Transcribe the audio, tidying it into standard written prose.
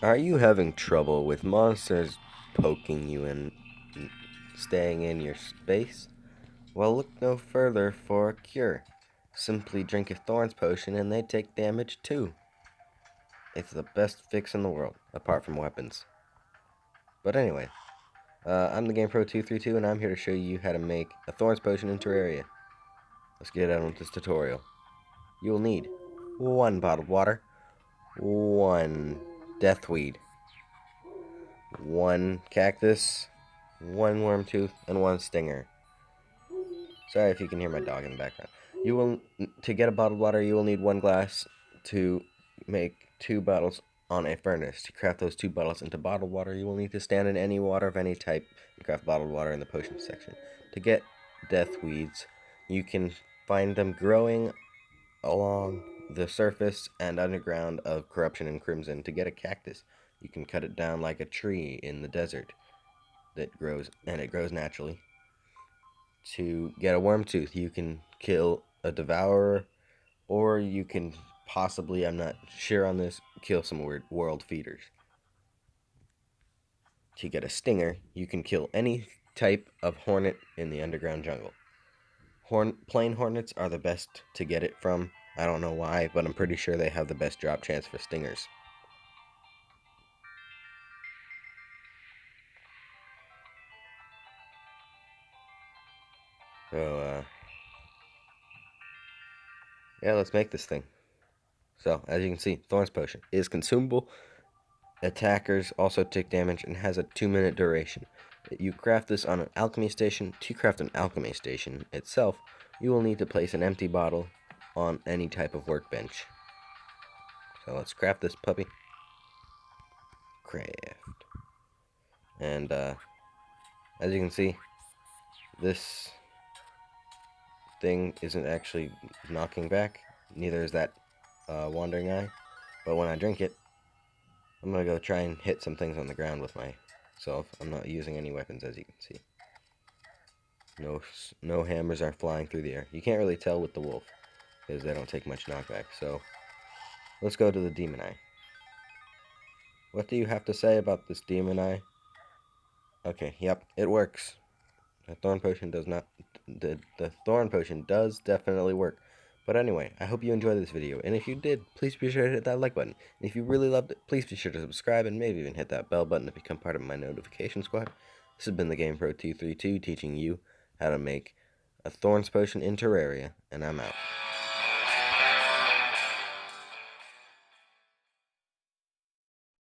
Are you having trouble with monsters poking you and staying in your space? Well, look no further for a cure. Simply drink a Thorns potion and they take damage too. It's the best fix in the world, apart from weapons. But anyway, I'm the GamePro232 and I'm here to show you how to make a Thorns potion in Terraria. Let's get on with this tutorial. You will need 1 bottled water, 1 deathweed, 1 cactus, 1 worm tooth, and 1 stinger. Sorry if you can hear my dog in the background. To get a bottled water, you will need 1 glass to make 2 bottles on a furnace. To craft those 2 bottles into bottled water, you will need to stand in any water of any type and craft bottled water in the potion section. To get death weeds, you can find them growing along the surface and underground of Corruption and Crimson. To get a cactus, you can cut it down like a tree in the desert that grows, and it grows naturally. To get a worm tooth, you can kill a devourer, or you can possibly, I'm not sure on this, kill some weird world feeders. To get a stinger, you can kill any type of hornet in the underground jungle. Plain hornets are the best to get it from. I don't know why, but I'm pretty sure they have the best drop chance for stingers. So, yeah, let's make this thing. So, as you can see, Thorns Potion is consumable. Attackers also take damage and has a 2-minute duration. You craft this on an alchemy station. To craft an alchemy station itself, you will need to place an empty bottle on any type of workbench. So let's craft this puppy. Craft. And as you can see, this thing isn't actually knocking back. Neither is that wandering eye. But when I drink it, I'm going to go try and hit some things on the ground with myself. I'm not using any weapons, as you can see. No hammers are flying through the air. You can't really tell with the wolf, because they don't take much knockback. So, let's go to the demon eye. What do you have to say about this demon eye? Okay, yep, it works. The thorn potion does not... The thorn potion does definitely work. But anyway, I hope you enjoyed this video, and if you did, please be sure to hit that like button. And if you really loved it, please be sure to subscribe, and maybe even hit that bell button to become part of my notification squad. This has been the GamePro232 teaching you how to make a Thorns potion in Terraria, and I'm out.